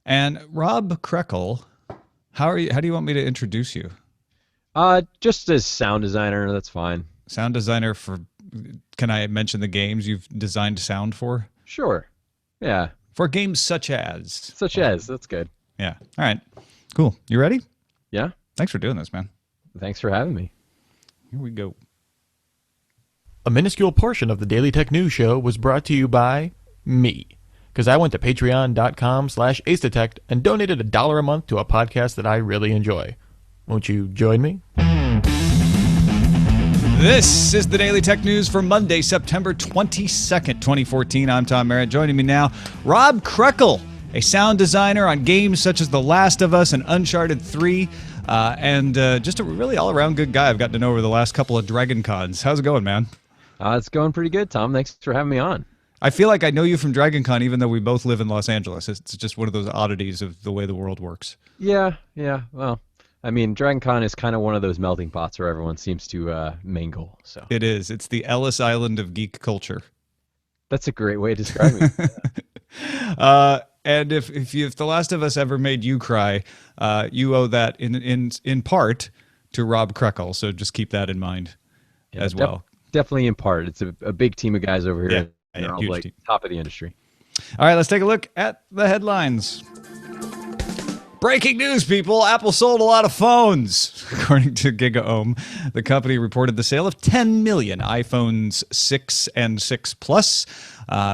And Rob Krekel, how do you want me to introduce you? Just as sound designer, that's fine. Sound designer for, can I mention the games you've designed sound for? Sure. Yeah. For games such as. Such Well, as, that's good. yeah. All right. Cool. You ready? Yeah. Thanks for doing this, man. Thanks for having me. Here we go. A minuscule portion of the Daily Tech News Show was brought to you by me. Because I went to patreon.com/acedetect and donated $1 a month to a podcast that I really enjoy. Won't you join me? This is the Daily Tech News for Monday, September 22nd, 2014. I'm Tom Merritt. Joining me now, Rob Krekel, a sound designer on games such as The Last of Us and Uncharted 3, and just a really all-around good guy I've gotten to know over the last couple of Dragon Cons. How's it going, man? It's going pretty good, Tom. Thanks for having me on. I feel like I know you from Dragon Con, even though we both live in Los Angeles. It's just one of those oddities of the way the world works. Yeah. Well, I mean, Dragon Con is kind of one of those melting pots where everyone seems to mingle. So It is. It's the Ellis Island of geek culture. that's a great way of describing it. And if The Last of Us ever made you cry, you owe that in part to Rob Krekel. So just keep that in mind as well. Definitely in part. It's a big team of guys over here. Yeah, They're all huge like team. top of the industry. All right, let's take a look at the headlines. Breaking news, people. Apple sold a lot of phones. According to GigaOM, the company reported the sale of 10 million iPhones 6 and 6 Plus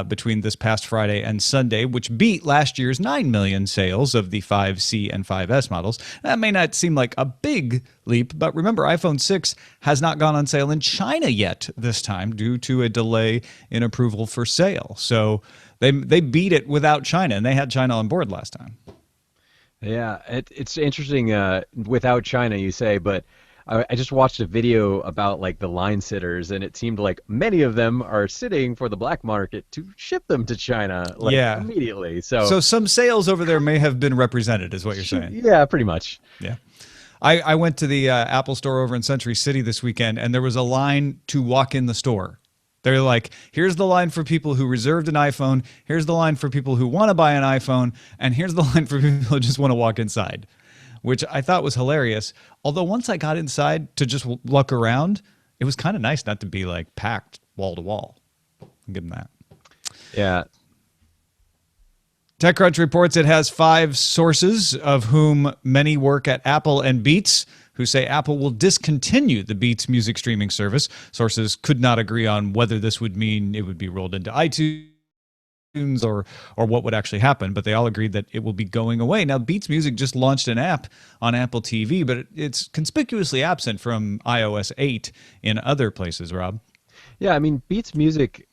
between this past Friday and Sunday, which beat last year's 9 million sales of the 5C and 5S models. That may not seem like a big leap, but remember, iPhone 6 has not gone on sale in China yet this time due to a delay in approval for sale. So they beat it without China, and they had China on board last time. Yeah, it's interesting. Without China, you say, but I just watched a video about like the line sitters, and it seemed like many of them are sitting for the black market to ship them to China, like immediately. So some sales over there may have been represented, is what you're saying. Yeah, pretty much. Yeah. I went to the Apple store over in Century City this weekend, and there was a line to walk in the store. They're like, here's the line for people who reserved an iPhone, here's the line for people who want to buy an iPhone, and here's the line for people who just want to walk inside, which I thought was hilarious. Although once I got inside to just look around, it was kind of nice not to be like packed wall to wall. I'll give them that. Yeah. TechCrunch reports it has 5 sources, of whom many work at Apple and Beats, who say Apple will discontinue the Beats music streaming service. Sources could not agree on whether this would mean it would be rolled into iTunes or what would actually happen, but they all agreed that it will be going away. Now, Beats Music just launched an app on Apple TV, but it's conspicuously absent from iOS 8 in other places, Rob. Yeah, I mean, Beats Music,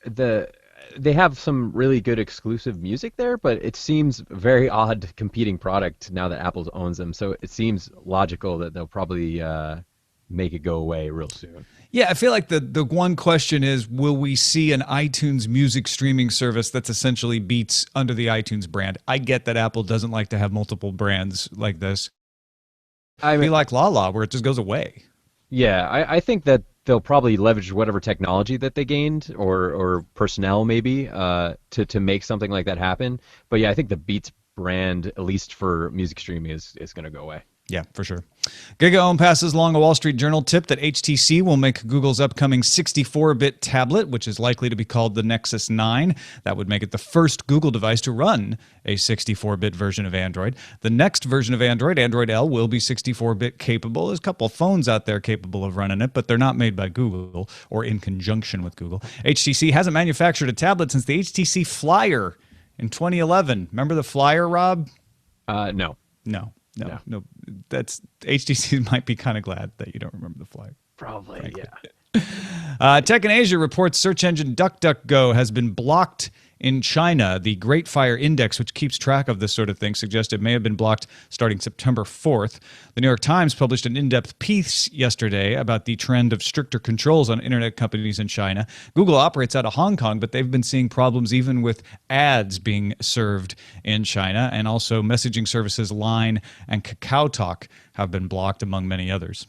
they have some really good exclusive music there, but it seems very odd competing product now that Apple owns them. So it seems logical that they'll probably make it go away real soon. Yeah, I feel like the one question is, will we see an iTunes music streaming service that's essentially Beats under the iTunes brand? I get that Apple doesn't like to have multiple brands like this. I mean, like Lala, where it just goes away. Yeah, I think that they'll probably leverage whatever technology that they gained or personnel maybe to make something like that happen. But yeah, I think the Beats brand, at least for music streaming, is going to go away. Yeah, for sure. GigaOM passes along a Wall Street Journal tip that HTC will make Google's upcoming 64-bit tablet, which is likely to be called the Nexus 9. That would make it the first Google device to run a 64-bit version of Android. The next version of Android, Android L, will be 64-bit capable. There's a couple of phones out there capable of running it, but they're not made by Google or in conjunction with Google. HTC hasn't manufactured a tablet since the HTC Flyer in 2011. Remember the Flyer, Rob? No. No. That's HTC might be kind of glad that you don't remember the Flyer. Probably, frankly. yeah. Tech in Asia reports search engine DuckDuckGo has been blocked in China. The Great Fire Index, which keeps track of this sort of thing, suggests it may have been blocked starting September 4th. The New York Times published an in-depth piece yesterday about the trend of stricter controls on internet companies in China. Google operates out of Hong Kong, but they've been seeing problems even with ads being served in China, and also messaging services Line and KakaoTalk have been blocked, among many others.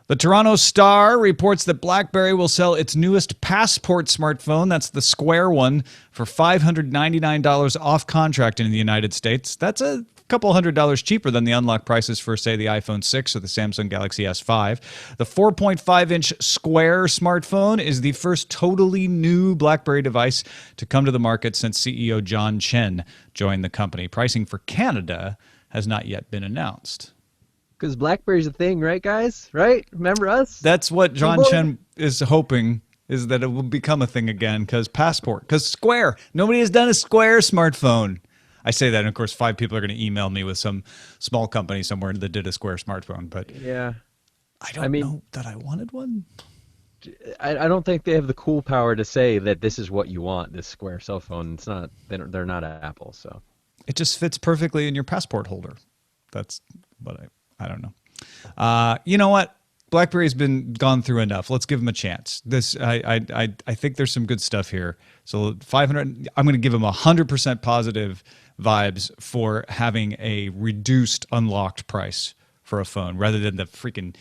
The Toronto Star reports that BlackBerry will sell its newest Passport smartphone, that's the square one, for $599 off contract in the United States. That's a couple $100 cheaper than the unlock prices for, say, the iPhone 6 or the Samsung Galaxy S5. The 4.5-inch square smartphone is the first totally new BlackBerry device to come to the market since CEO John Chen joined the company. Pricing for Canada has not yet been announced. Because BlackBerry's a thing, right, guys? Right? Remember us? That's what John Chen is hoping, is that it will become a thing again, because Passport, because Square. Nobody has done a Square smartphone. I say that, and of course, 5 people are going to email me with some small company somewhere that did a Square smartphone. But yeah, I don't know that I wanted one. I don't think they have the cool power to say that this is what you want, this Square cell phone. It's not. They're not Apple, so it just fits perfectly in your Passport holder. That's what I don't know. You know what? BlackBerry's been gone through enough. Let's give them a chance. This I think there's some good stuff here. So 500. I'm going to give them 100% positive vibes for having a reduced unlocked price for a phone rather than the freaking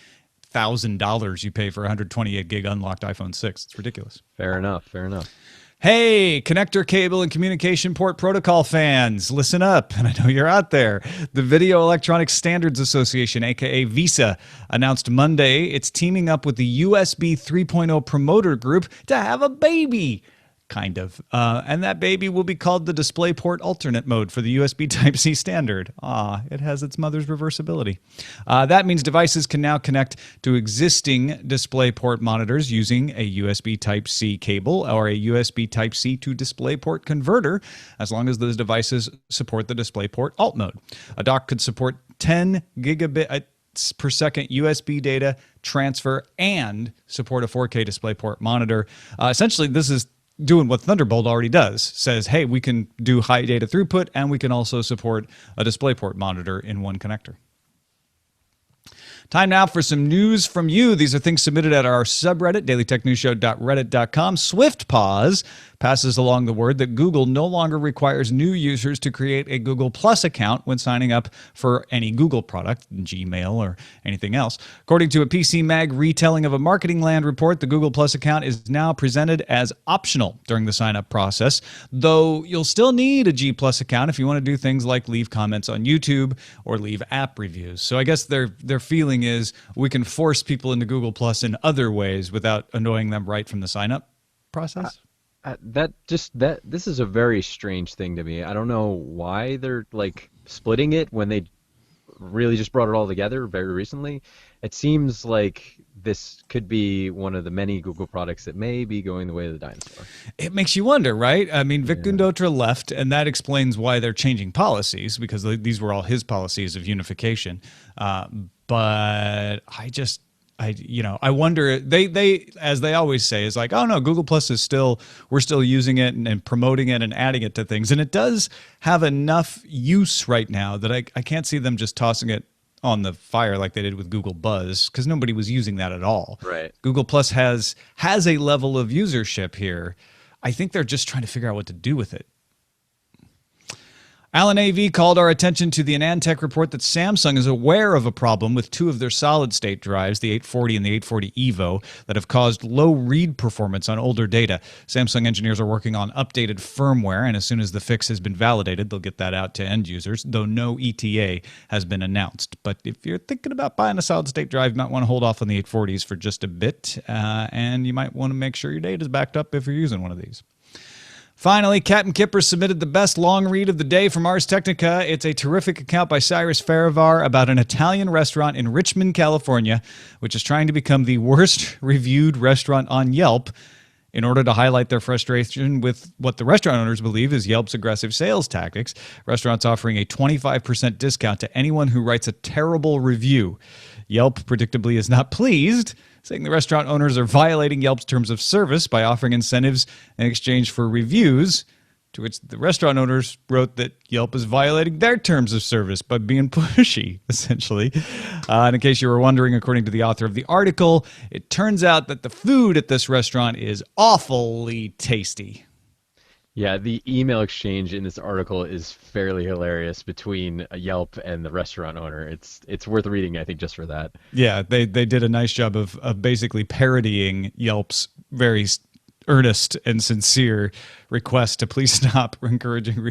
$1,000 you pay for 128 gig unlocked iPhone 6. It's ridiculous. Fair enough. Fair enough. Hey, connector cable and communication port protocol fans, listen up, and I know you're out there. The Video Electronics Standards Association, aka VISA, announced Monday it's teaming up with the USB 3.0 promoter group to have a baby. Kind of. And that baby will be called the DisplayPort Alternate Mode for the USB Type-C standard. It has its mother's reversibility. That means devices can now connect to existing DisplayPort monitors using a USB Type-C cable or a USB Type-C to DisplayPort converter, as long as those devices support the DisplayPort Alt Mode. A dock could support 10 gigabit per second USB data transfer and support a 4K DisplayPort monitor. Essentially, this is doing what Thunderbolt already does. Says, hey, we can do high data throughput and we can also support a DisplayPort monitor in one connector. Time now for some news from you. These are things submitted at our subreddit, dailytechnewsshow.reddit.com. Swift Pause passes along the word that Google no longer requires new users to create a Google Plus account when signing up for any Google product, Gmail or anything else. According to a PC Mag retelling of a Marketing Land report, the Google Plus account is now presented as optional during the sign-up process, though you'll still need a G Plus account if you want to do things like leave comments on YouTube or leave app reviews. So I guess their feeling is we can force people into Google Plus in other ways without annoying them right from the sign-up process. This is a very strange thing to me. I don't know why they're like splitting it when they really just brought it all together very recently. It seems like this could be one of the many Google products that may be going the way of the dinosaur. It makes you wonder, right? I mean, Vic Gundotra left, and that explains why they're changing policies, because these were all his policies of unification. But I wonder, they as they always say, is like, oh no, Google Plus is we're still using it and promoting it and adding it to things. And it does have enough use right now that I can't see them just tossing it on the fire like they did with Google Buzz, because nobody was using that at all. Right. Google Plus has a level of usership here. I think they're just trying to figure out what to do with it. Alan AV called our attention to the AnandTech report that Samsung is aware of a problem with 2 of their solid-state drives, the 840 and the 840 EVO, that have caused low read performance on older data. Samsung engineers are working on updated firmware, and as soon as the fix has been validated, they'll get that out to end users, though no ETA has been announced. But if you're thinking about buying a solid-state drive, you might want to hold off on the 840s for just a bit, and you might want to make sure your data is backed up if you're using one of these. Finally, Captain Kipper submitted the best long read of the day from Ars Technica. It's a terrific account by Cyrus Farivar about an Italian restaurant in Richmond, California, which is trying to become the worst reviewed restaurant on Yelp in order to highlight their frustration with what the restaurant owners believe is Yelp's aggressive sales tactics. Restaurants offering a 25% discount to anyone who writes a terrible review. Yelp predictably is not pleased, saying the restaurant owners are violating Yelp's terms of service by offering incentives in exchange for reviews, to which the restaurant owners wrote that Yelp is violating their terms of service by being pushy, essentially. And in case you were wondering, according to the author of the article, it turns out that the food at this restaurant is awfully tasty. Yeah, the email exchange in this article is fairly hilarious between Yelp and the restaurant owner. It's worth reading, I think, just for that. Yeah, they did a nice job of basically parodying Yelp's very earnest and sincere request to please stop encouraging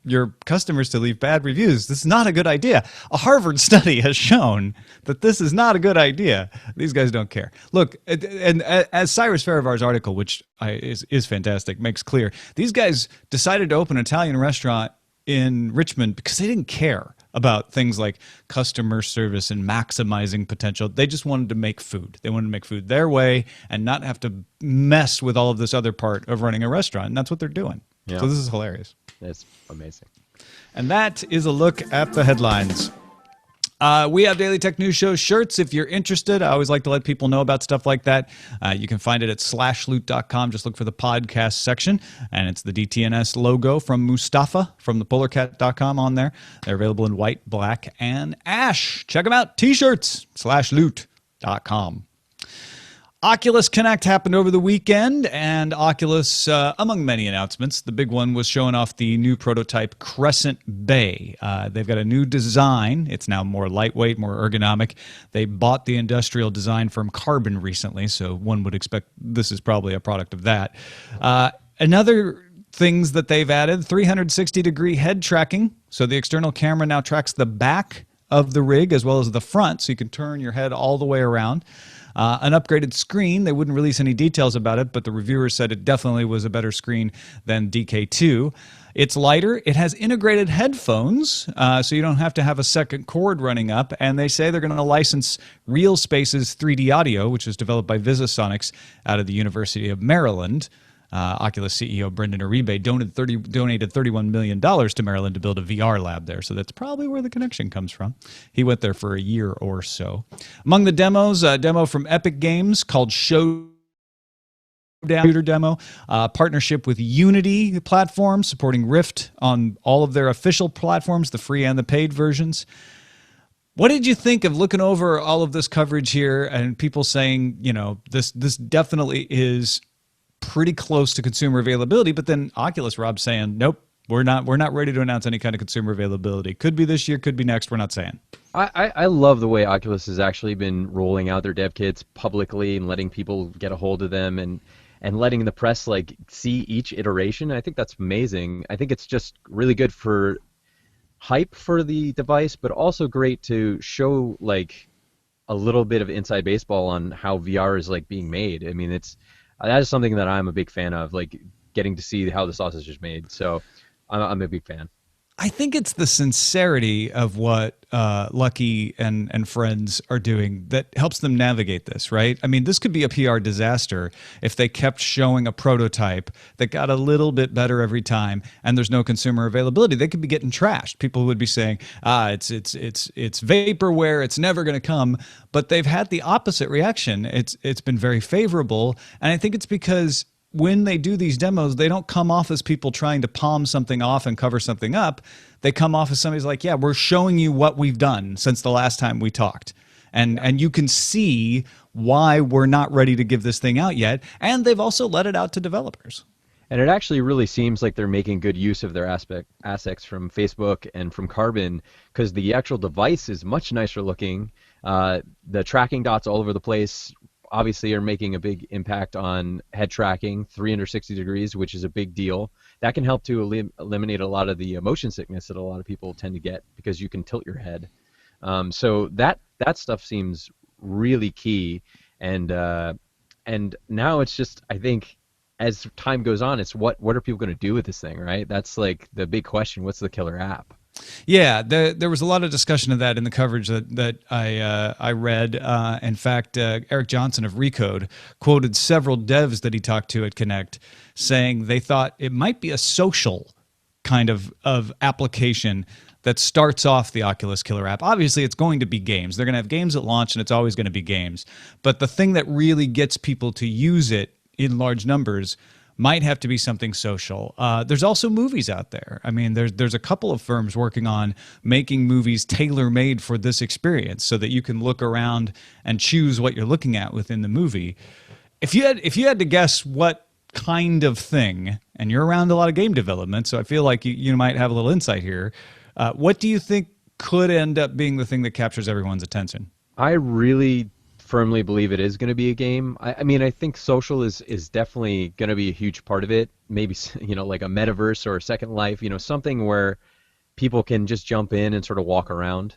your customers to leave bad reviews. This is not a good idea. A Harvard study has shown that this is not a good idea. These guys don't care. Look, and as Cyrus Farivar's article, which is fantastic, makes clear, these guys decided to open an Italian restaurant in Richmond because they didn't care about things like customer service and maximizing potential. They just wanted to make food. They wanted to make food their way and not have to mess with all of this other part of running a restaurant. And that's what they're doing. Yeah. So this is hilarious. It's amazing. And that is a look at the headlines. We have Daily Tech News Show shirts. If you're interested, I always like to let people know about stuff like that. You can find it at slashloot.com. Just look for the podcast section, and it's the DTNS logo from Mustafa from thepolarcat.com on there. They're available in white, black, and ash. Check them out. T-shirts, slashloot.com. Oculus Connect happened over the weekend, and Oculus, among many announcements, the big one was showing off the new prototype Crescent Bay. They've got a new design. It's now more lightweight, more ergonomic. They bought the industrial design from Carbon recently, so one would expect this is probably a product of that. Another things that they've added, 360-degree head tracking. So the external camera now tracks the back of the rig as well as the front, so you can turn your head all the way around. An upgraded screen. They wouldn't release any details about it, but the reviewers said it definitely was a better screen than DK2. It's lighter. It has integrated headphones, so you don't have to have a second cord running up. And they say they're going to license Real Space's 3D audio, which is developed by Visisonics out of the University of Maryland. Oculus CEO Brendan Uribe donated $31 million to Maryland to build a VR lab there. So that's probably where the connection comes from. He went there for a year or so. Among the demos, a demo from Epic Games called Showdown demo, partnership with Unity platform supporting Rift on all of their official platforms, the free and the paid versions. What did you think of looking over all of this coverage here and people saying, you know, this definitely is pretty close to consumer availability, but then Oculus, Rob, saying, nope, we're not ready to announce any kind of consumer availability. Could be this year, could be next. We're not saying. I love the way Oculus has actually been rolling out their dev kits publicly and letting people get a hold of them and letting the press like see each iteration. I think that's amazing. I think it's just really good for hype for the device, but also great to show like a little bit of inside baseball on how VR is like being made. I mean, that is something that I'm a big fan of, like getting to see how the sausage is made. So I'm a big fan. I think it's the sincerity of what Lucky and friends are doing that helps them navigate this, right? I mean, this could be a PR disaster if they kept showing a prototype that got a little bit better every time and there's no consumer availability. They could be getting trashed. People would be saying, it's vaporware, it's never going to come. But they've had the opposite reaction. It's been very favorable. And I think it's because when they do these demos, they don't come off as people trying to palm something off and cover something up. They come off as somebody's like, yeah, we're showing you what we've done since the last time we talked. And you can see why we're not ready to give this thing out yet. And they've also let it out to developers. And it actually really seems like they're making good use of their assets from Facebook and from Carbon, because the actual device is much nicer looking. The tracking dots all over the place obviously are making a big impact on head tracking, 360 degrees, which is a big deal. That can help to eliminate a lot of the motion sickness that a lot of people tend to get because you can tilt your head. So that stuff seems really key. And now it's just, I think, as time goes on, it's what are people going to do with this thing, right? That's like the big question. What's the killer app? Yeah, there was a lot of discussion of that in the coverage that I read. In fact, Eric Johnson of Recode quoted several devs that he talked to at Connect saying they thought it might be a social kind of application that starts off the Oculus killer app. Obviously, it's going to be games. They're going to have games at launch, and it's always going to be games. But the thing that really gets people to use it in large numbers might have to be something social. There's also movies out there. I mean, there's a couple of firms working on making movies tailor-made for this experience so that you can look around and choose what you're looking at within the movie. If you had to guess what kind of thing, and you're around a lot of game development, so I feel like you might have a little insight here. What do you think could end up being the thing that captures everyone's attention? I really firmly believe it is going to be a game. I mean, I think social is definitely going to be a huge part of it. Maybe, like a metaverse or a Second Life, something where people can just jump in and sort of walk around.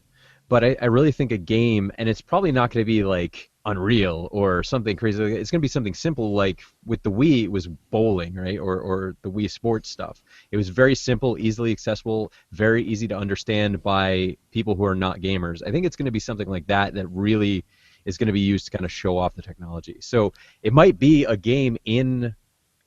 But I really think a game, and it's probably not going to be like Unreal or something crazy. It's going to be something simple, like with the Wii, it was bowling, right? Or the Wii Sports stuff. It was very simple, easily accessible, very easy to understand by people who are not gamers. I think it's going to be something like that really is going to be used to kind of show off the technology. So it might be a game in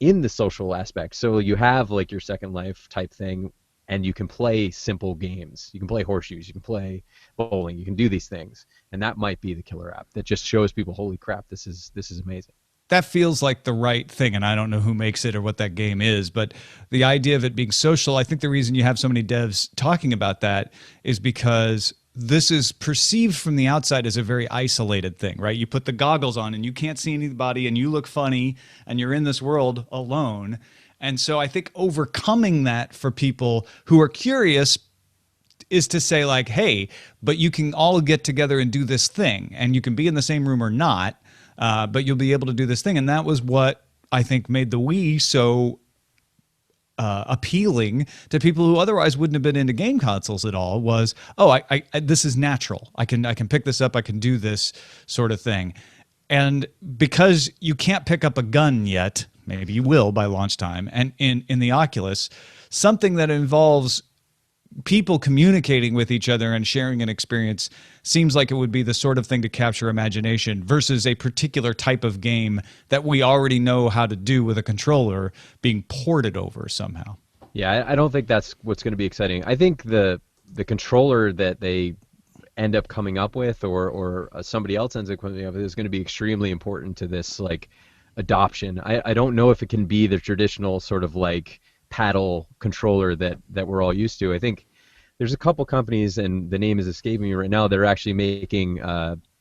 the social aspect. So you have like your Second Life type thing, and you can play simple games. You can play horseshoes. You can play bowling. You can do these things, and that might be the killer app that just shows people, holy crap, this is amazing. That feels like the right thing, and I don't know who makes it or what that game is, but the idea of it being social, I think the reason you have so many devs talking about that is because this is perceived from the outside as a very isolated thing, right? You put the goggles on and you can't see anybody and you look funny and you're in this world alone. And so I think overcoming that for people who are curious is to say like, hey, but you can all get together and do this thing, and you can be in the same room or not, but you'll be able to do this thing. And that was what I think made the Wii so appealing to people who otherwise wouldn't have been into game consoles at all. Was, oh, I this is natural. I can pick this up. I can do this sort of thing. And because you can't pick up a gun yet, maybe you will by launch time, and in the Oculus, something that involves people communicating with each other and sharing an experience seems like it would be the sort of thing to capture imagination versus a particular type of game that we already know how to do with a controller being ported over somehow. Yeah, I don't think that's what's going to be exciting. I think the controller that they end up coming up with, or somebody else ends up coming up with, is going to be extremely important to this like adoption. I don't know if it can be the traditional sort of like paddle controller that we're all used to. I think there's a couple companies, and the name is escaping me right now, that are actually making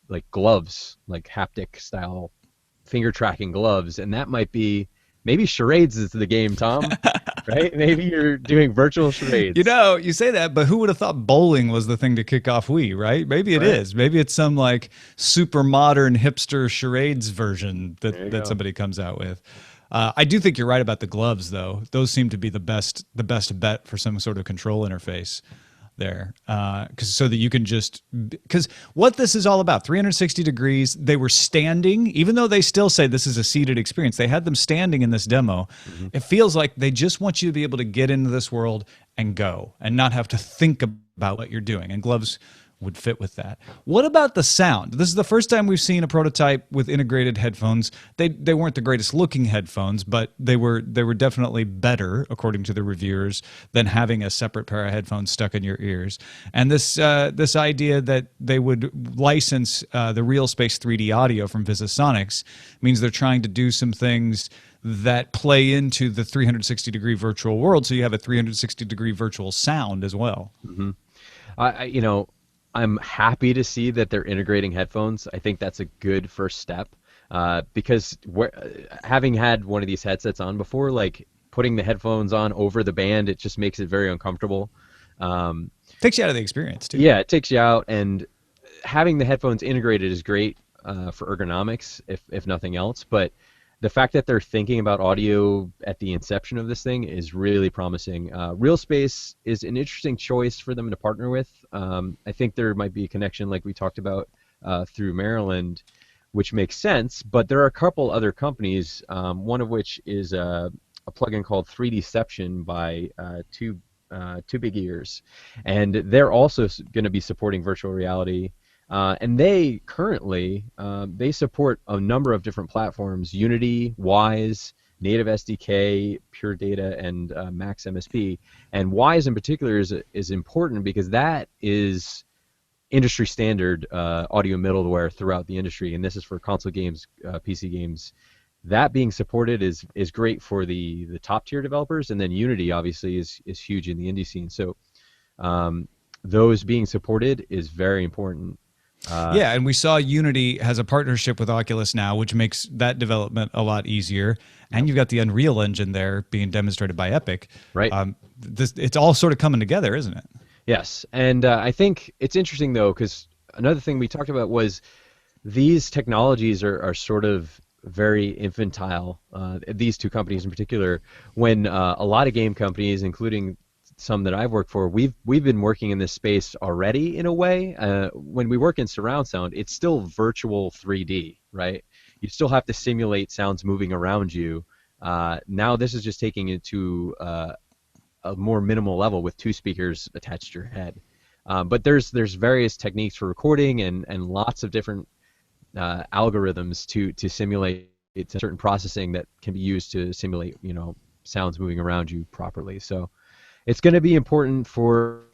like gloves, like haptic style finger tracking gloves, and that might be, maybe charades is the game, Tom. Right? Maybe you're doing virtual charades. You say that, but who would have thought bowling was the thing to kick off Wii, right? Maybe it is. Maybe it's some like super modern hipster charades version that somebody comes out with. I do think you're right about the gloves, though. Those seem to be the best bet for some sort of control interface there, so that you can because what this is all about, 360 degrees. They were standing, even though they still say this is a seated experience. They had them standing in this demo. Mm-hmm. It feels like they just want you to be able to get into this world and go and not have to think about what you're doing. And gloves would fit with that. What about the sound? This is the first time we've seen a prototype with integrated headphones. They weren't the greatest looking headphones, but they were definitely better, according to the reviewers, than having a separate pair of headphones stuck in your ears. And this idea that they would license the Real Space 3D audio from VisiSonics means they're trying to do some things that play into the 360-degree virtual world, so you have a 360-degree virtual sound as well. Mm-hmm. I'm happy to see that they're integrating headphones. I think that's a good first step, because having had one of these headsets on before, like putting the headphones on over the band, it just makes it very uncomfortable. Takes you out of the experience, too. Yeah, it takes you out, and having the headphones integrated is great for ergonomics, if nothing else. But the fact that they're thinking about audio at the inception of this thing is really promising. Real Space is an interesting choice for them to partner with. I think there might be a connection, like we talked about, through Maryland, which makes sense. But there are a couple other companies, one of which is a plugin called 3Dception by Two Big Ears. And they're also going to be supporting virtual reality. And they currently they support a number of different platforms: Unity, Wise, Native SDK, Pure Data, and Max MSP. And Wise in particular is important because that is industry standard audio middleware throughout the industry, and this is for console games, PC games. That being supported is great for the top tier developers, and then Unity obviously is huge in the indie scene. So those being supported is very important Yeah, and we saw Unity has a partnership with Oculus now, which makes that development a lot easier. And you've got the Unreal Engine there being demonstrated by Epic. Right. It's all sort of coming together, isn't it? Yes, and I think it's interesting though, because another thing we talked about was these technologies are sort of very infantile. These two companies in particular, when a lot of game companies, including some that I've worked for, we've been working in this space already in a way. When we work in surround sound, it's still virtual 3D, right? You still have to simulate sounds moving around you. Now this is just taking it to a more minimal level with two speakers attached to your head. But there's various techniques for recording and lots of different algorithms to simulate certain processing that can be used to simulate sounds moving around you properly. So it's going to be important for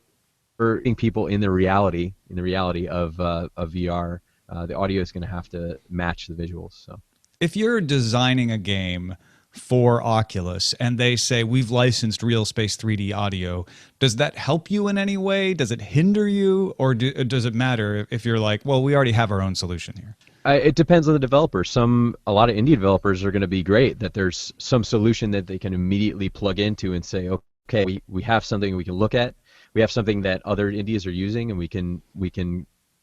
people in the reality of VR. The audio is going to have to match the visuals. So if you're designing a game for Oculus and they say we've licensed real space 3D audio, does that help you in any way? Does it hinder you, or does it matter if you're like, well, we already have our own solution here? It depends on the developer. A lot of indie developers are going to be great that there's some solution that they can immediately plug into and say, okay, we have something we can look at. We have something that other indies are using, and we can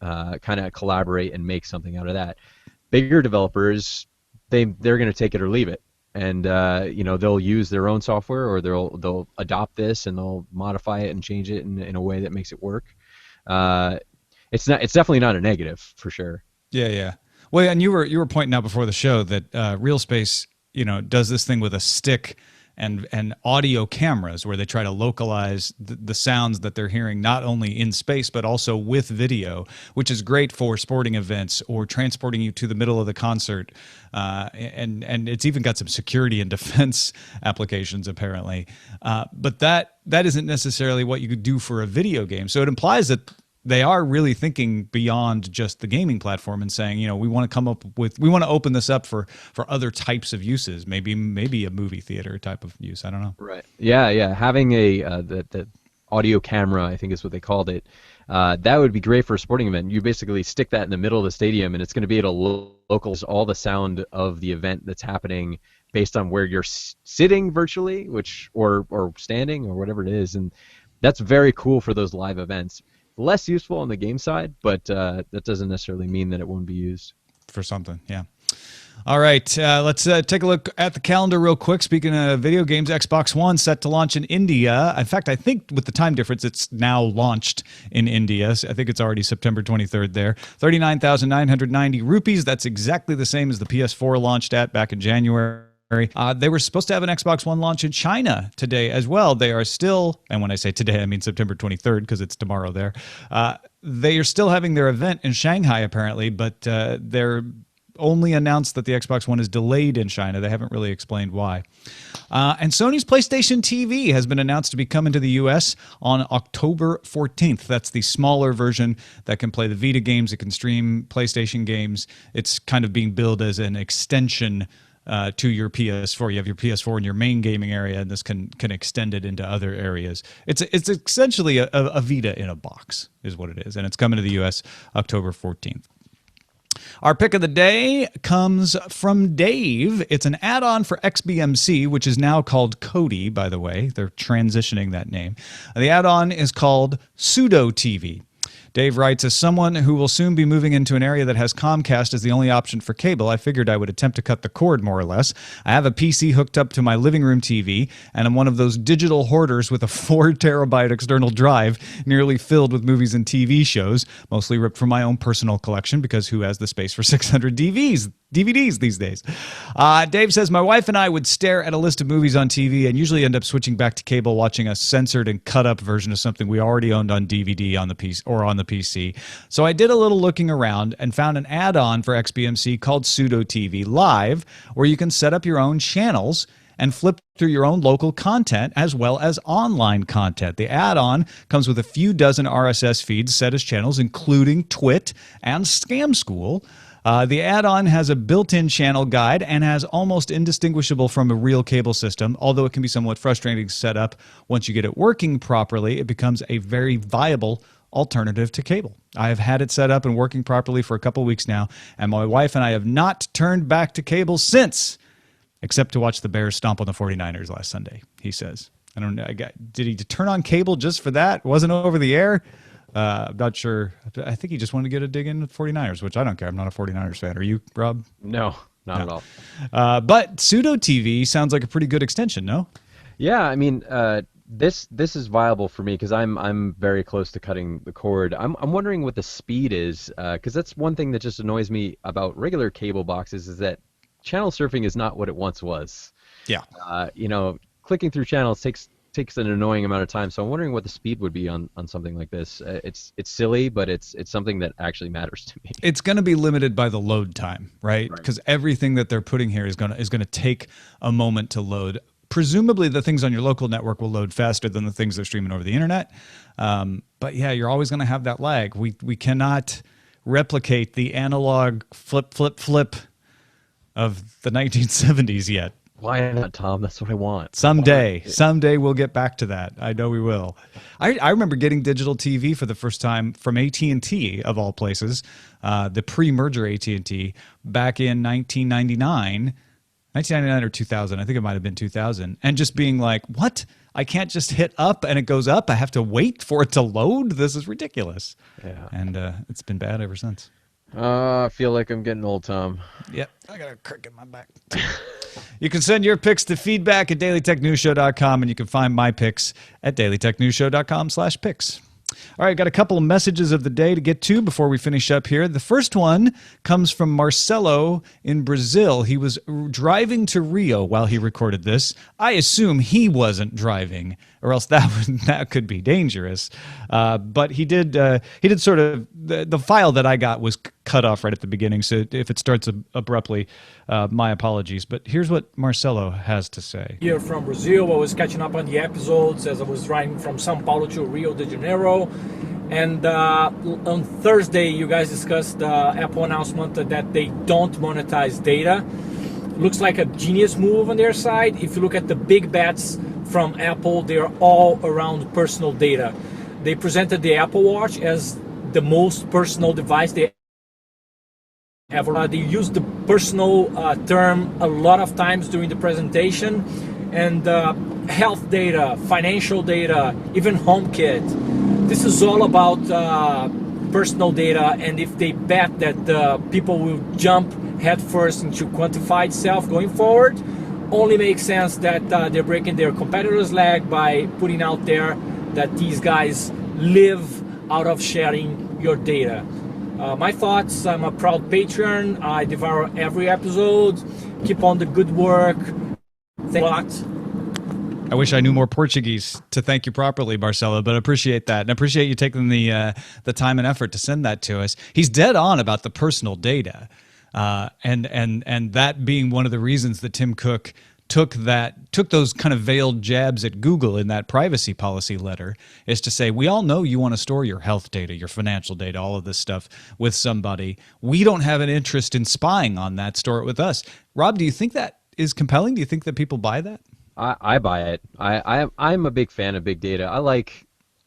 kind of collaborate and make something out of that. Bigger developers, they're going to take it or leave it. And they'll use their own software, or they'll adopt this and they'll modify it and change it in a way that makes it work. It's definitely not a negative for sure. Yeah. Well, and you were pointing out before the show that Real Space, does this thing with a stick and audio cameras where they try to localize the sounds that they're hearing not only in space but also with video, which is great for sporting events or transporting you to the middle of the concert. And it's even got some security and defense applications apparently. But that isn't necessarily what you could do for a video game. So it implies that they are really thinking beyond just the gaming platform and saying, we want to open this up for other types of uses, maybe a movie theater type of use. I don't know. Right. Yeah. Having the audio camera, I think is what they called it. That would be great for a sporting event. You basically stick that in the middle of the stadium, and it's going to be able to localize all the sound of the event that's happening based on where you're sitting virtually, or standing or whatever it is, and that's very cool for those live events. Less useful on the game side, but that doesn't necessarily mean that it won't be used for something. Yeah. All right, let's take a look at the calendar real quick. Speaking of video games, Xbox One set to launch in India. In fact, I think with the time difference, it's now launched in India. I think it's already September 23rd there. 39,990 rupees. That's exactly the same as the PS4 launched at back in January. They were supposed to have an Xbox One launch in China today as well. They are still, and when I say today, I mean September 23rd because it's tomorrow there. They are still having their event in Shanghai apparently, but they're only announced that the Xbox One is delayed in China. They haven't really explained why. And Sony's PlayStation TV has been announced to be coming to the U.S. on October 14th. That's the smaller version that can play the Vita games. It can stream PlayStation games. It's kind of being billed as an extension to your PS4. You have your PS4 in your main gaming area, and this can extend it into other areas. It's essentially a Vita in a box is what it is, and it's coming to the U.S. October 14th. Our pick of the day comes from Dave. It's an add-on for XBMC, which is now called Kodi, by the way. They're transitioning that name. The add-on is called Pseudo TV. Dave writes, as someone who will soon be moving into an area that has Comcast as the only option for cable, I figured I would attempt to cut the cord more or less. I have a PC hooked up to my living room TV, and I'm one of those digital hoarders with a 4 terabyte external drive nearly filled with movies and TV shows, mostly ripped from my own personal collection because who has the space for 600 DVDs these days? Dave says, my wife and I would stare at a list of movies on TV and usually end up switching back to cable, watching a censored and cut up version of something we already owned on DVD on the PC or on the PC. So I did a little looking around and found an add-on for XBMC called Pseudo TV Live, where you can set up your own channels and flip through your own local content as well as online content. The add-on comes with a few dozen RSS feeds set as channels, including Twit and Scam School. The add-on has a built-in channel guide and has almost indistinguishable from a real cable system. Although it can be somewhat frustrating to set up, once you get it working properly, it becomes a very viable alternative to cable. I have had it set up and working properly for a couple weeks now, and my wife and I have not turned back to cable since, except to watch the Bears stomp on the 49ers last Sunday, he says. I don't know. Did he turn on cable just for that? Wasn't over the air? I'm not sure. I think he just wanted to get a dig in with 49ers, which I don't care. I'm not a 49ers fan. Are you, Rob? No, not at all. But pseudo TV sounds like a pretty good extension, no? Yeah, I mean, this is viable for me because I'm very close to cutting the cord. I'm wondering what the speed is, because that's one thing that just annoys me about regular cable boxes is that channel surfing is not what it once was. Yeah. Clicking through channels takes an annoying amount of time. So I'm wondering what the speed would be on something like this. It's silly, but it's something that actually matters to me. It's going to be limited by the load time, right? Because everything that they're putting here is going to take a moment to load. Presumably, the things on your local network will load faster than the things they're streaming over the internet. But yeah, you're always going to have that lag. We cannot replicate the analog flip of the 1970s yet. Why not, Tom? That's what I want. Someday we'll get back to that. I know we will. I remember getting digital TV for the first time from AT&T, of all places, the pre-merger AT&T, back in 1999 or 2000. I think it might have been 2000. And just being like, what? I can't just hit up and it goes up. I have to wait for it to load? This is ridiculous. Yeah. And it's been bad ever since. I feel like I'm getting old, Tom. Yep. I got a crick in my back. You can send your picks to feedback@dailytechnewsshow.com, and you can find my picks at dailytechnewsshow.com/picks. All right, got a couple of messages of the day to get to before we finish up here. The first one comes from Marcelo in Brazil. He was driving to Rio while he recorded this. I assume he wasn't driving, or else that could be dangerous. But he did sort of the file that I got was cut off right at the beginning. So if it starts abruptly, my apologies. But here's what Marcelo has to say. Here from Brazil, I was catching up on the episodes as I was driving from São Paulo to Rio de Janeiro. And on Thursday, you guys discussed the Apple announcement that they don't monetize data. Looks like a genius move on their side. If you look at the big bets from Apple, they are all around personal data. They presented the Apple Watch as the most personal device they ever. They used the personal term a lot of times during the presentation. And health data, financial data, even HomeKit. This is all about personal data, and if they bet that people will jump headfirst into quantified self going forward, only makes sense that they're breaking their competitors' leg by putting out there that these guys live out of sharing your data. My thoughts, I'm a proud patron. I devour every episode. Keep on the good work. Thanks a lot. I wish I knew more Portuguese to thank you properly, Marcelo, but I appreciate that. And I appreciate you taking the time and effort to send that to us. He's dead on about the personal data. And that being one of the reasons that Tim Cook took those kind of veiled jabs at Google in that privacy policy letter, is to say, we all know you want to store your health data, your financial data, all of this stuff with somebody. We don't have an interest in spying on that. Store it with us. Rob, do you think that is compelling? Do you think that people buy that? I buy it. I'm a big fan of big data.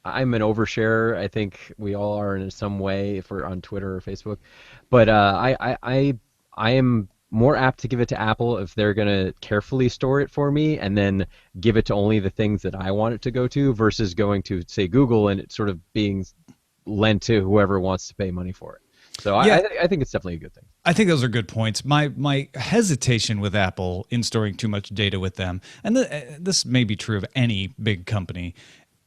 I'm an oversharer. I think we all are in some way if we're on Twitter or Facebook. But I am more apt to give it to Apple if they're going to carefully store it for me and then give it to only the things that I want it to go to versus going to, say, Google and it sort of being lent to whoever wants to pay money for it. So yeah. I think it's definitely a good thing. I think those are good points. My hesitation with Apple in storing too much data with them, and this may be true of any big company,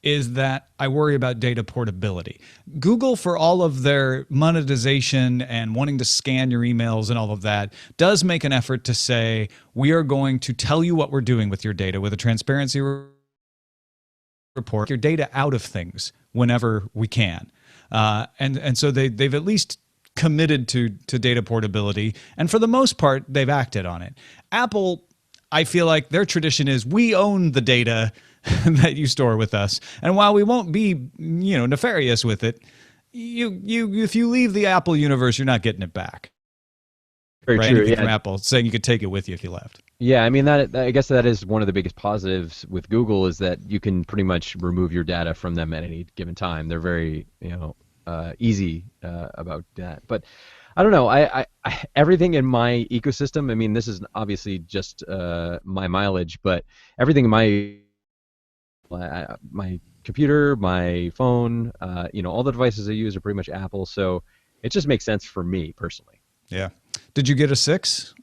is that I worry about data portability. Google, for all of their monetization and wanting to scan your emails and all of that, does make an effort to say, we are going to tell you what we're doing with your data with a transparency report, your data out of things whenever we can. And so they've at least committed to data portability, and for the most part, they've acted on it. Apple, I feel like their tradition is we own the data that you store with us, and while we won't be, nefarious with it, if you leave the Apple universe, you're not getting it back. Very right? true. Anything Yeah. from Apple, saying you could take it with you if you left. Yeah, I mean I guess that is one of the biggest positives with Google is that you can pretty much remove your data from them at any given time. They're very, easy about that. But I don't know. I everything in my ecosystem. I mean, this is obviously just my mileage, but everything in my computer, my phone, all the devices I use are pretty much Apple. So it just makes sense for me personally. Yeah. Did you get a 6?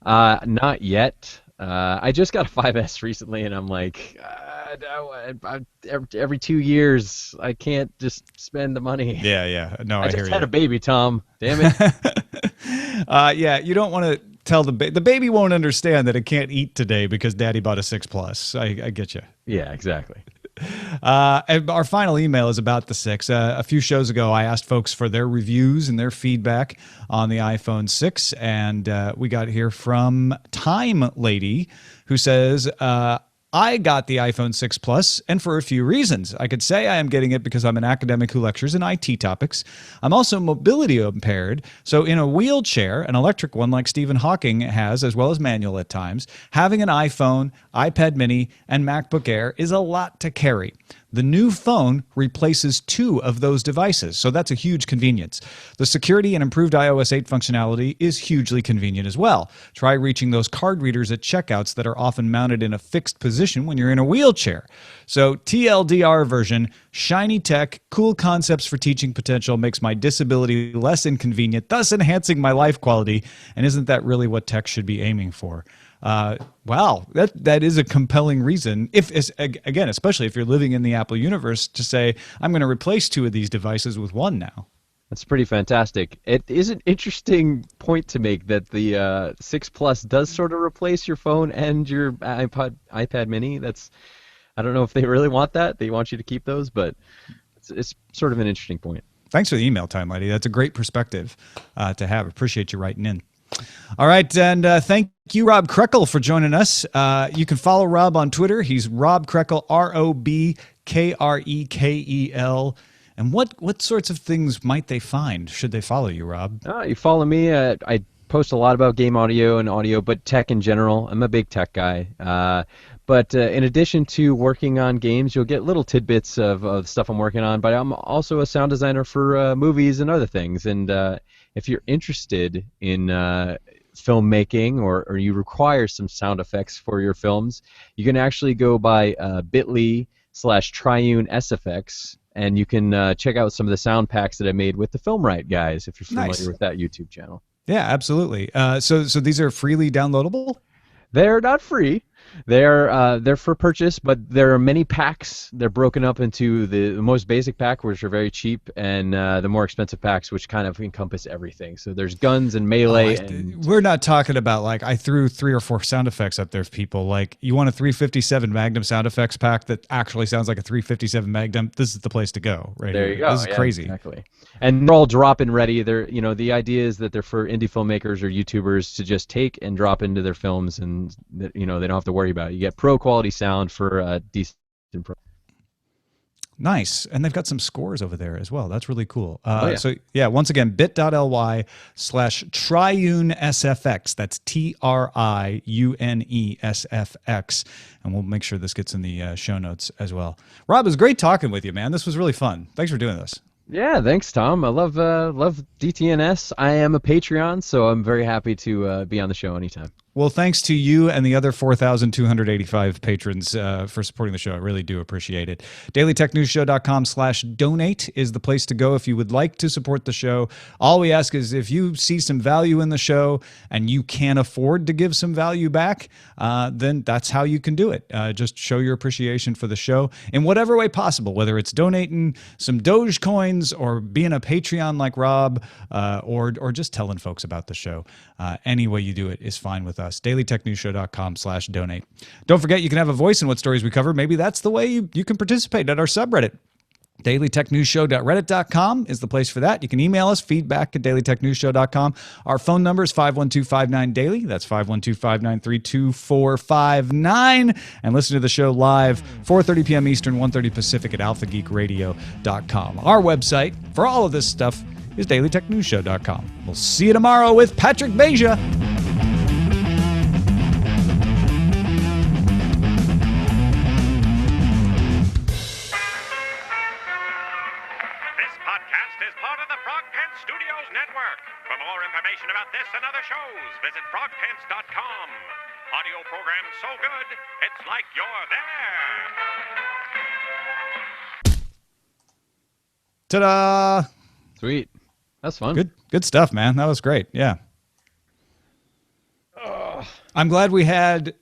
Not yet. I just got a 5S recently, and I'm like, every 2 years, I can't just spend the money. Yeah. No, I I hear just you. had a baby, Tom. Damn it. Yeah, you don't want to tell the baby won't understand that it can't eat today because Daddy bought a 6 Plus. I get you. Yeah, exactly. And our final email is about the 6. A few shows ago, I asked folks for their reviews and their feedback on the iPhone 6, and we got here from Time Lady, who says, I got the iPhone 6 Plus, and for a few reasons. I could say I am getting it because I'm an academic who lectures in IT topics. I'm also mobility impaired, so in a wheelchair, an electric one like Stephen Hawking has, as well as manual at times, having an iPhone, iPad mini, and MacBook Air is a lot to carry. The new phone replaces 2 of those devices, so that's a huge convenience. The security and improved iOS 8 functionality is hugely convenient as well. Try reaching those card readers at checkouts that are often mounted in a fixed position when you're in a wheelchair. So TLDR version, shiny tech, cool concepts for teaching potential makes my disability less inconvenient, thus enhancing my life quality. And isn't that really what tech should be aiming for? Wow, that is a compelling reason, again, especially if you're living in the Apple universe, to say, I'm going to replace 2 of these devices with 1 now. That's pretty fantastic. It is an interesting point to make that the 6 Plus does sort of replace your phone and your iPad mini. I don't know if they really want that. They want you to keep those, but it's sort of an interesting point. Thanks for the email, Time Lady. That's a great perspective to have. Appreciate you writing in. All right, and thank you, Rob Krekel, for joining us. You can follow Rob on Twitter. He's Rob Krekel, ROBKREKEL. And what sorts of things might they find should they follow you, Rob? You follow me. I post a lot about game audio and audio, but tech in general. I'm a big tech guy. But in addition to working on games, you'll get little tidbits of stuff I'm working on. But I'm also a sound designer for movies and other things. And if you're interested in filmmaking or you require some sound effects for your films, you can actually go by bit.ly/TriuneSFX, and you can check out some of the sound packs that I made with the Film Right guys, if you're familiar with that YouTube channel. Yeah, absolutely. So these are freely downloadable? They're not free. They're for purchase, but there are many packs. They're broken up into the most basic pack, which are very cheap, and the more expensive packs, which kind of encompass everything. So there's guns and melee. We're not talking about, like, I threw 3 or 4 sound effects up there for people. Like, you want a 357 Magnum sound effects pack that actually sounds like a 357 Magnum? This is the place to go, right? There you go. This is crazy. Exactly. And they're all drop-in ready. The idea is that they're for indie filmmakers or YouTubers to just take and drop into their films, and they don't have to worry about it. You get pro quality sound for decent. Nice. And they've got some scores over there as well. That's really cool. Yeah. So yeah, once again, bit.ly/TriuneSFX. That's TriuneSFX. And we'll make sure this gets in the show notes as well. Rob, it was great talking with you, man. This was really fun. Thanks for doing this. Yeah, thanks, Tom. I love DTNS. I am a Patreon, so I'm very happy to be on the show anytime. Well, thanks to you and the other 4,285 patrons for supporting the show. I really do appreciate it. DailyTechNewsShow.com/donate is the place to go if you would like to support the show. All we ask is if you see some value in the show and you can afford to give some value back, then that's how you can do it. Just show your appreciation for the show in whatever way possible, whether it's donating some Doge coins or being a Patreon like Rob, or just telling folks about the show. Any way you do it is fine with us. DailyTechNewsShow.com/donate. Don't forget, you can have a voice in what stories we cover. Maybe that's the way you can participate at our subreddit. DailyTechNewsShow.reddit.com is the place for that. You can email us, feedback@dailytechnewsshow.com. Our phone number is 512-59-DAILY. That's 512-593-2459. And listen to the show live, 4:30 p.m. Eastern, 1:30 Pacific at alphageekradio.com. Our website for all of this stuff is dailytechnewsshow.com. We'll see you tomorrow with Patrick Beja. This podcast is part of the Frog Pants Studios Network. For more information about this and other shows, visit frogpants.com. Audio program so good, it's like you're there. Ta-da! Sweet. That's fun. Good stuff, man. That was great. Yeah. I'm glad we had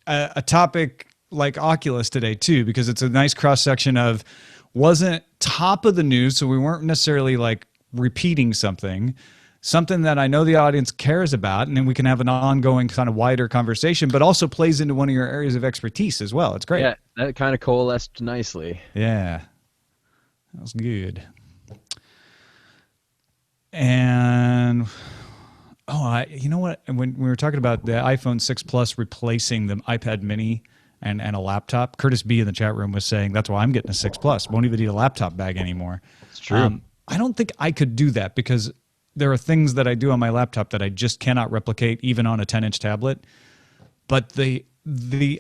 a topic like Oculus today too, because it's a nice cross section of wasn't top of the news, so we weren't necessarily like repeating something that I know the audience cares about, and then we can have an ongoing kind of wider conversation, but also plays into one of your areas of expertise as well. It's great. Yeah, that kind of coalesced nicely. Yeah. That was good. And you know what? When we were talking about the iPhone 6 Plus replacing the iPad Mini and a laptop, Curtis B in the chat room was saying that's why I'm getting a 6 Plus. Won't even need a laptop bag anymore. It's true. I don't think I could do that because there are things that I do on my laptop that I just cannot replicate even on a 10-inch tablet. But the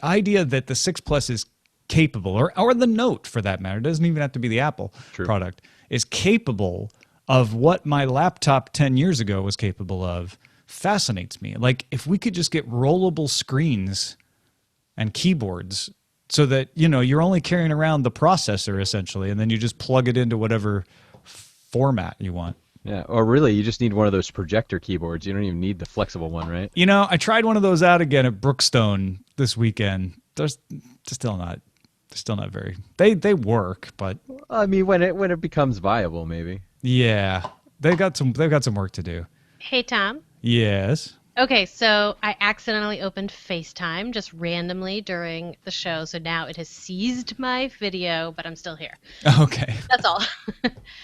idea that the 6 Plus is capable, or the Note for that matter, it doesn't even have to be the Apple product, is capable of what my laptop 10 years ago was capable of, fascinates me. Like, if we could just get rollable screens and keyboards so that, you're only carrying around the processor essentially, and then you just plug it into whatever format you want. Yeah, or really, you just need one of those projector keyboards. You don't even need the flexible one, right? I tried one of those out again at Brookstone this weekend. They're still not very. They work, but I mean, when it becomes viable, maybe. Yeah, they've got some work to do. Hey, Tom. Yes. Okay, so I accidentally opened FaceTime just randomly during the show, so now it has seized my video, but I'm still here. Okay. That's all.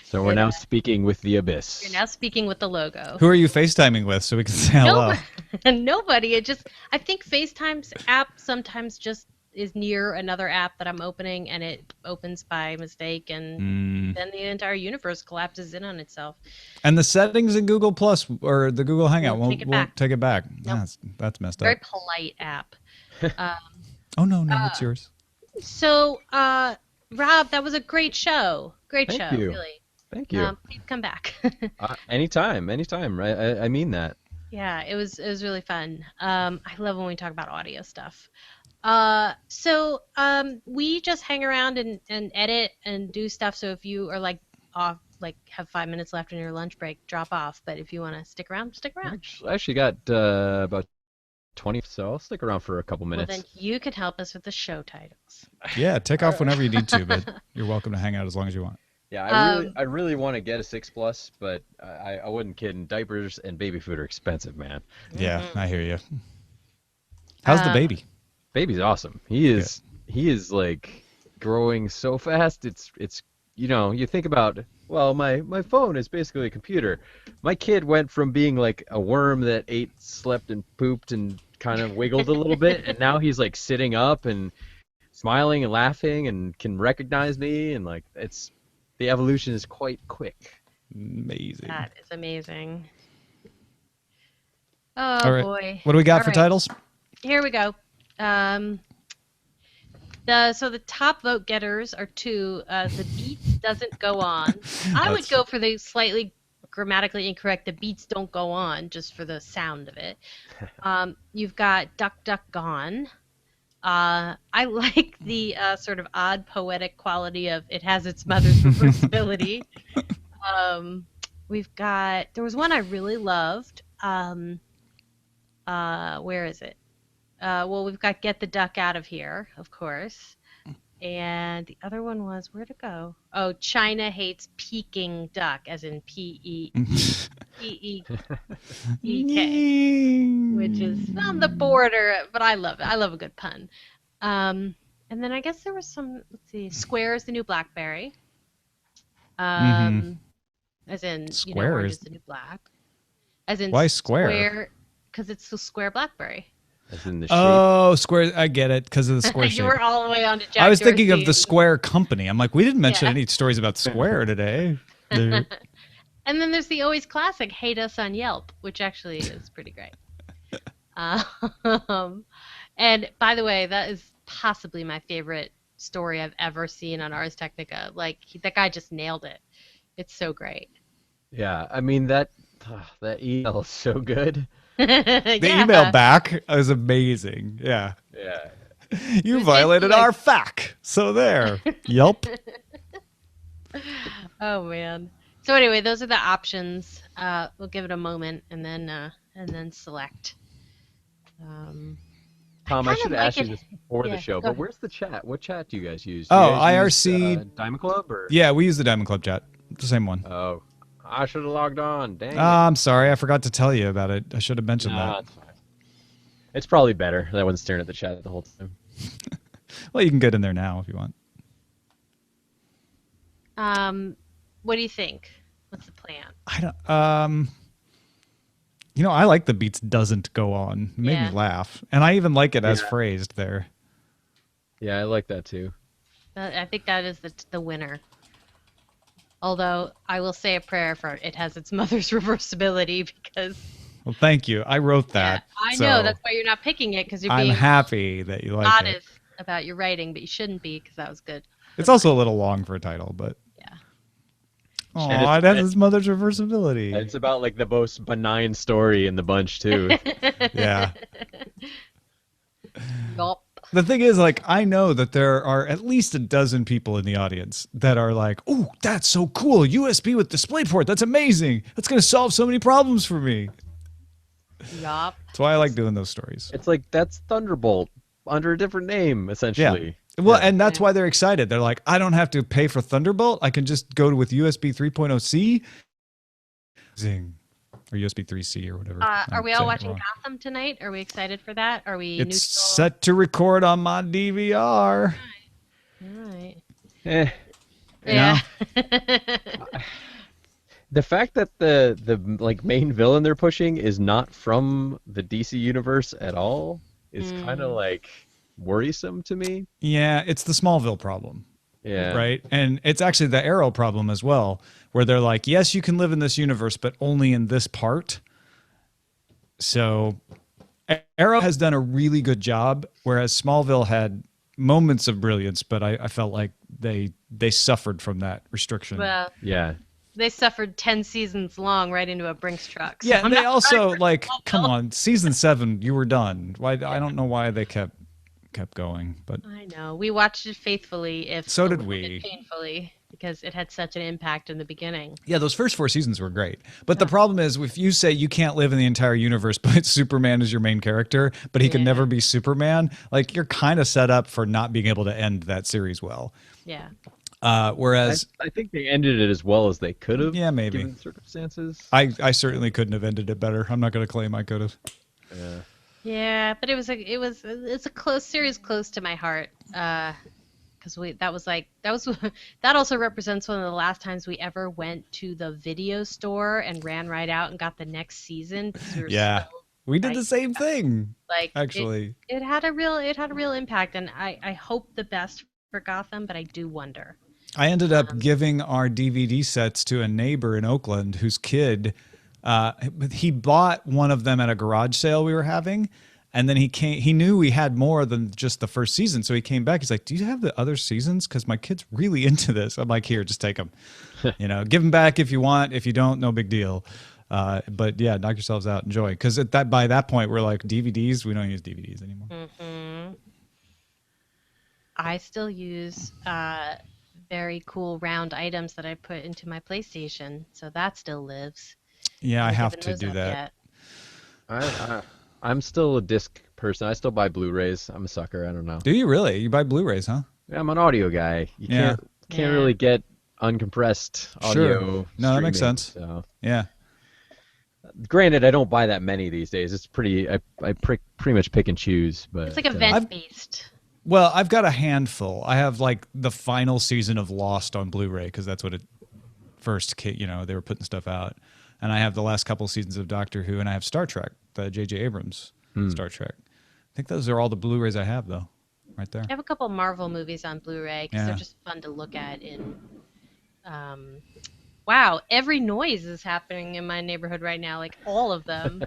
So we're now speaking with the abyss. You're now speaking with the logo. Who are you FaceTiming with so we can say hello? Nobody. I think FaceTime's app sometimes just is near another app that I'm opening, and it opens by mistake, and then the entire universe collapses in on itself. And the settings in Google Plus or the Google Hangout won't take it back. Nope. That's messed Very up. polite app. Oh no, it's yours. So, Rob, that was a great show. Great Thank show, you. really. Thank you. Please come back. Anytime. Right? I mean that. Yeah, it was really fun. I love when we talk about audio stuff. So we just hang around and edit and do stuff. So if you are like off, like have 5 minutes left in your lunch break, drop off. But if you want to stick around, stick around. I actually got about 20, so I'll stick around for a couple minutes. Well, then you can help us with the show titles. Yeah, take off whenever you need to, but you're welcome to hang out as long as you want. Yeah, I really want to get a 6 Plus, but I wasn't kidding. Diapers and baby food are expensive, man. Yeah, I hear you. How's the baby? Baby's awesome. He is like growing so fast. It's you think about, well, my phone is basically a computer. My kid went from being like a worm that ate, slept, and pooped and kind of wiggled a little bit, and now he's like sitting up and smiling and laughing and can recognize me, and like the evolution is quite quick. Amazing. That is amazing. Oh, all right. boy. What do we got All for right. titles? Here we go. So the top vote getters are two. The beats doesn't go on. I would go for the slightly grammatically incorrect. The beats don't go on, just for the sound of it. You've got Duck Duck Gone. I like the sort of odd poetic quality of it has its mother's responsibility. We've got, there was one I really loved. Where is it? Well, we've got Get the Duck Out of Here, of course. And the other one was, where'd it go? Oh, China hates Peking duck, as in P-E-E-E-K, which is on the border, but I love it. I love a good pun. And then I guess there was some, let's see, Square is the new BlackBerry. As in, Square orange is is the new black. As in Why Square? Because it's the square BlackBerry. As in the shape. Oh, Square. I get it because of the Square You shape. were all the way on to Jack I was thinking of Dorsey. the Square company. I'm like, we didn't mention Yeah. any stories about Square today. And then there's the always classic "Hate Us on Yelp," which actually is pretty great. And by the way, that is possibly my favorite story I've ever seen on Ars Technica. Like that guy just nailed it. It's so great. Yeah, I mean that email is so good. The email back is amazing. Yeah. Yeah. You violated our FAQ. So there. Yelp. Oh man. So anyway, those are the options. We'll give it a moment and then select. Tom, I should like ask you it. this before Yeah, the show, go but ahead. where's the chat? What chat do you guys use? Oh, you guys IRC. use, Diamond Club or? Yeah, we use the Diamond Club chat. The same one. Oh, I should have logged on. Dang it. I'm sorry. I forgot to tell you about it. I should have mentioned Nah, that. it's fine. It's probably better. That one's staring at the chat the whole time. Well, you can get in there now if you want. What do you think? What's the plan? I don't. I like the beats doesn't go on. It made me Yeah. laugh, and I even like it as Yeah. phrased there. Yeah, I like that too. I think that is the winner. Although I will say a prayer for it has its mother's reversibility because Well, thank you. I wrote that. I so know that's why you're not picking it because you're I'm being happy that you like it. honest about your writing, but you shouldn't be because that was good. It's also a little long for a title, but Yeah. oh, And it has its mother's reversibility. It's about like the most benign story in the bunch too. Yeah. Yup. The thing is, like, I know that there are at least a dozen people in the audience that are like, "Oh, that's so cool! USB with DisplayPort. That's amazing. That's going to solve so many problems for me." Yup. That's why I like doing those stories. It's like that's Thunderbolt under a different name, Yeah. essentially. Well, and that's why they're excited. They're like, I don't have to pay for Thunderbolt. I can just go with USB 3.0C. Zing. Or USB 3C or whatever. Are I'm we all saying it watching wrong. Gotham tonight? Are we excited for that? Are we It's neutral? set to record on my DVR. All right. Eh. Yeah. The fact that the like main villain they're pushing is not from the DC universe at all is kind of like worrisome to me. Yeah, it's the Smallville problem. Yeah. Right. And it's actually the Arrow problem as well, where they're like, yes, you can live in this universe, but only in this part. So Arrow has done a really good job, whereas Smallville had moments of brilliance, but I felt like they suffered from that restriction. Well, Yeah. they suffered 10 seasons long right into a Brinks truck. So Yeah, I'm and they not also sorry for like, Smallville. come on, season 7, you were done. Why? I don't know why they kept going, but I know. We watched it faithfully, if So a did little bit we. painfully, because it had such an impact in the beginning. yeah, those first 4 seasons were great. But the problem is, if you say you can't live in the entire universe, but Superman is your main character, but he can Yeah. never be Superman, like you're kind of set up for not being able to end that series well. Yeah. Whereas I think they ended it as well as they could have. Yeah, maybe. Given the circumstances. I certainly couldn't have ended it better. I'm not going to claim I could have. Yeah. Yeah, but it's a close series close to my heart. Because that also represents one of the last times we ever went to the video store and ran right out and got the next season. Because we were Yeah. so, We did the same thing, like actually. it had a real impact, and I hope the best for Gotham, but I do wonder. I ended up giving our DVD sets to a neighbor in Oakland whose kid, he bought one of them at a garage sale we were having. And then he knew we had more than just the first season. So he came back. He's like, do you have the other seasons? Because my kid's really into this. I'm like, here, just take them. Give them back if you want. If you don't, no big deal. But yeah, knock yourselves out. Enjoy. Because by that point, we're like, DVDs, we don't use DVDs anymore. Mm-hmm. I still use very cool round items that I put into my PlayStation. So that still lives. Yeah, I Haven't have given to those do up that. yet. I'm still a disc person. I still buy Blu-rays. I'm a sucker. I don't know. Do you really? You buy Blu-rays, huh? Yeah, I'm an audio guy. You Yeah. can't Yeah. really get uncompressed audio. Sure. No, that makes streaming, sense. So. Yeah. Granted, I don't buy that many these days. It's pretty pretty much pick and choose. But It's like event-based. Well, I've got a handful. I have like the final season of Lost on Blu-ray because that's what it first, they were putting stuff out. And I have the last couple seasons of Doctor Who, and I have Star Trek, the J.J. Abrams Star Trek. I think those are all the Blu-rays I have, though, right there. I have a couple Marvel movies on Blu-ray because Yeah. they're just fun to look at in wow, every noise is happening in my neighborhood right now, like all of them.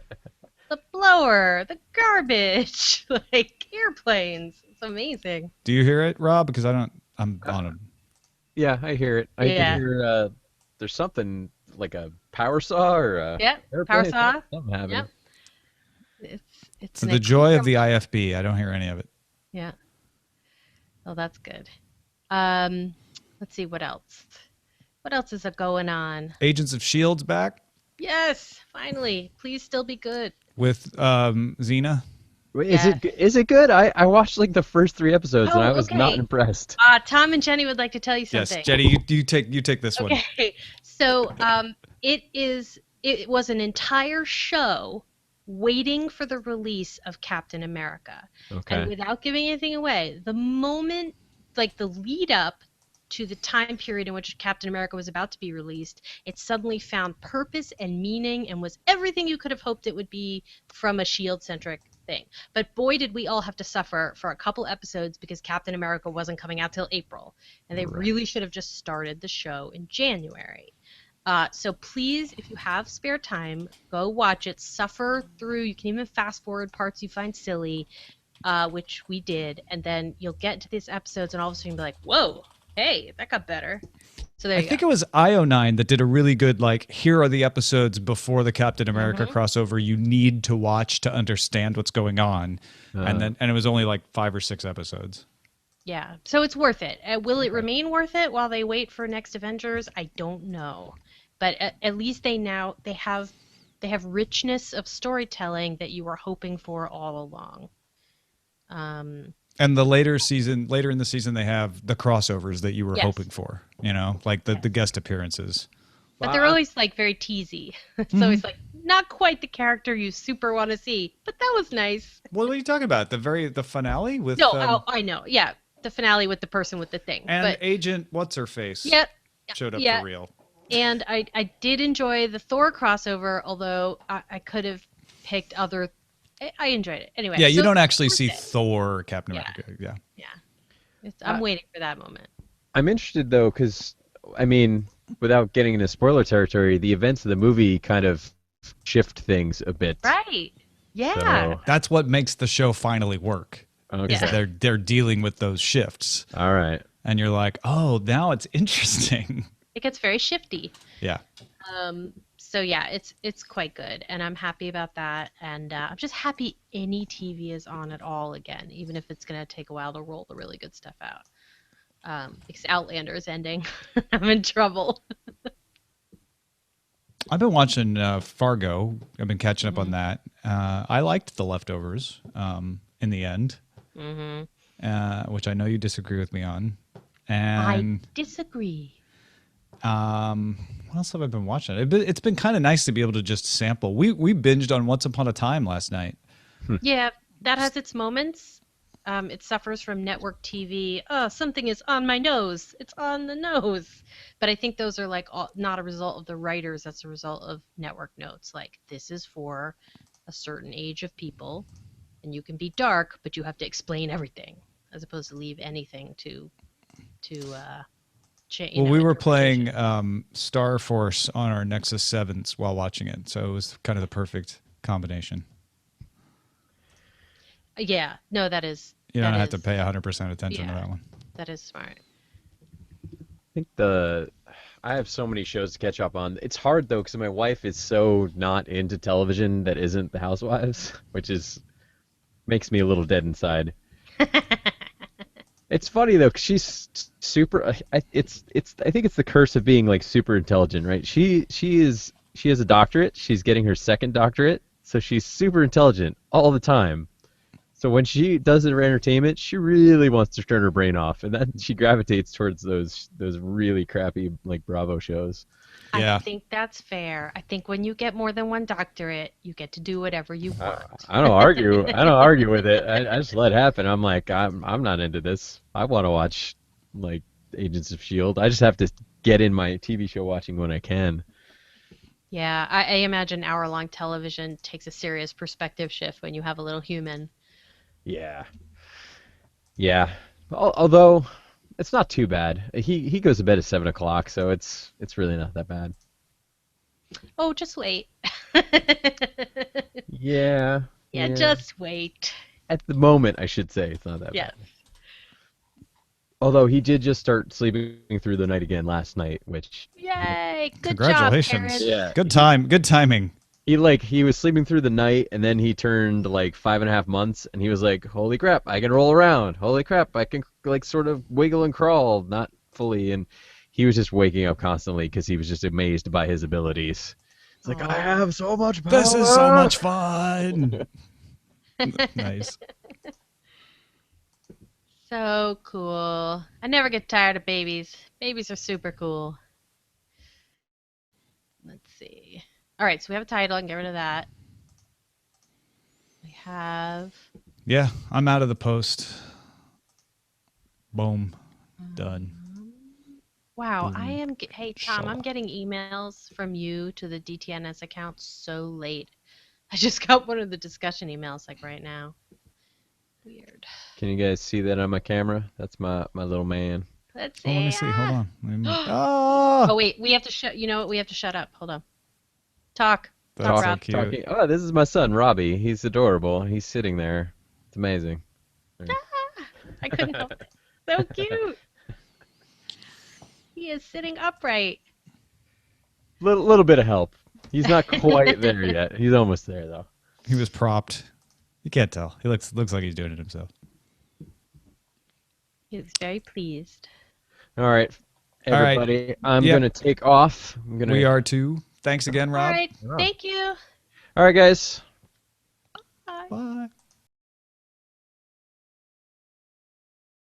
The blower, the garbage, like airplanes. It's amazing. Do you hear it, Rob? Because I don't. I'm on a. Yeah, I hear it. I Yeah. can hear there's something like a power saw or a Yep, power airplane. saw. Something happening. Yep. It's The joy of the IFB. I don't hear any of it. Yeah. Oh, that's good. Let's see what else. What else is going on? Agents of Shield's back Yes, finally. Please still be good. with Xena. Wait, Yeah. is it good? I watched like the first 3 episodes and Oh, I was not okay. impressed. Tom and Jenny would like to tell you Yes, something. Jenny, you take this one. Okay. So, it was an entire show waiting for the release of Captain America. Okay. And without giving anything away, the moment, like the lead up to the time period in which Captain America was about to be released, it suddenly found purpose and meaning and was everything you could have hoped it would be from a Shield-centric thing. But boy, did we all have to suffer for a couple episodes because Captain America wasn't coming out till April. And they really should have just started the show in January. So please, if you have spare time, go watch it. Suffer through. You can even fast forward parts you find silly, which we did. And then you'll get to these episodes and all of a sudden you'll be like, whoa, hey, that got better. So there I you think go. it was IO9 that did a really good, like, here are the episodes before the Captain America crossover you need to watch to understand what's going on. And it was only like 5 or 6 episodes. Yeah, so it's worth it. Will it remain worth it while they wait for next Avengers? I don't know, but at least they have richness of storytelling that you were hoping for all along. And the later in the season, they have the crossovers that you were Yes. hoping for, you know, like the guest appearances. But they're always like very teasy. It's always like not quite the character you super want to see, but that was nice. What are you talking about? The finale with No, I know. Yeah, the finale with the person with the thing. and but Agent What's Her Face yeah, showed up yeah. for real. And I did enjoy the Thor crossover, although I could have picked other. I enjoyed it anyway. Yeah, you so don't it's actually worth see it. Thor, Captain Yeah. America. Yeah. Yeah, I'm waiting for that moment. I'm interested though, because I mean, without getting into spoiler territory, the events of the movie kind of shift things a bit. Right? Yeah. So, That's what makes the show finally work. okay. Is that they're dealing with those shifts, All right. and you're like, oh, now it's interesting. It gets very shifty. Yeah. So yeah, it's quite good, and I'm happy about that. And I'm just happy any TV is on at all again, even if it's gonna take a while to roll the really good stuff out. Because Outlander is ending. I'm in trouble. I've been watching Fargo. I've been catching up on that. I liked The Leftovers in the end, which I know you disagree with me on. And I disagree. what else have I been watching? It's been kind of nice to be able to just sample. We binged on Once Upon a Time last night. Yeah, that has its moments. It suffers from network TV. Oh, something is on my nose. It's on the nose. But I think those are like not a result of the writers. That's a result of network notes. Like, this is for a certain age of people, and you can be dark, but you have to explain everything, as opposed to leave anything to change. Well, we were playing Star Force on our Nexus 7s while watching it, so it was kind of the perfect combination. Yeah, no, that is. You don't that have to is- pay 100% attention to yeah. that one. That is smart. I think I have so many shows to catch up on. It's hard though, because my wife is so not into television that isn't The Housewives, which makes me a little dead inside. It's funny though, 'cause she's super. I think it's the curse of being like super intelligent, right? She has a doctorate. She's getting her second doctorate, so she's super intelligent all the time. So when she does it for entertainment, she really wants to turn her brain off, and then she gravitates towards those really crappy like Bravo shows. Yeah. I think that's fair. I think when you get more than one doctorate, you get to do whatever you want. I don't argue. I don't argue with it. I just let it happen. I'm like, I'm not into this. I want to watch like Agents of Shield. I just have to get in my TV show watching when I can. Yeah, I imagine hour-long television takes a serious perspective shift when you have a little human. Yeah. Yeah. Although, It's not too bad. He goes to bed at 7 o'clock, so it's really not that bad. Oh, just wait. Yeah. Yeah, just wait. At the moment, I should say it's not that Yes. bad. Although he did just start sleeping through the night again last night, which Yay! Good Congratulations. job, parents. yeah, Good timing. he was sleeping through the night, and then he turned like 5.5 months, and he was like, "Holy crap, I can roll around! Holy crap, I can like sort of wiggle and crawl, not fully." And he was just waking up constantly because he was just amazed by his abilities. It's like, I have so much power. This is so much fun. Nice. So cool. I never get tired of babies. Babies are super cool. Let's see. All right, so we have a title and get rid of that. We have. Yeah, I'm out of the post. Boom. Done. Wow, I am. Hey, Tom, Shut I'm up. getting emails from you to the DTNS account so late. I just got one of the discussion emails like right now. Weird. Can you guys see that on my camera? That's my little man. Let's Oh, see. let me see. Hold on. Oh Oh, wait, we have to shut. You know what? We have to shut up. Hold on. Talk. that's Talk, so Rob. cute. Talking. Oh, this is my son, Robbie. He's adorable. He's sitting there. It's amazing. I couldn't help it. So cute. He is sitting upright. Little bit of help. He's not quite there yet. He's almost there though. He was propped. You can't tell. He looks like he's doing it himself. He looks very pleased. All right, All right. everybody. I'm Yep. gonna take off. We are too. Thanks again, Rob. All right. Thank you. All right, guys.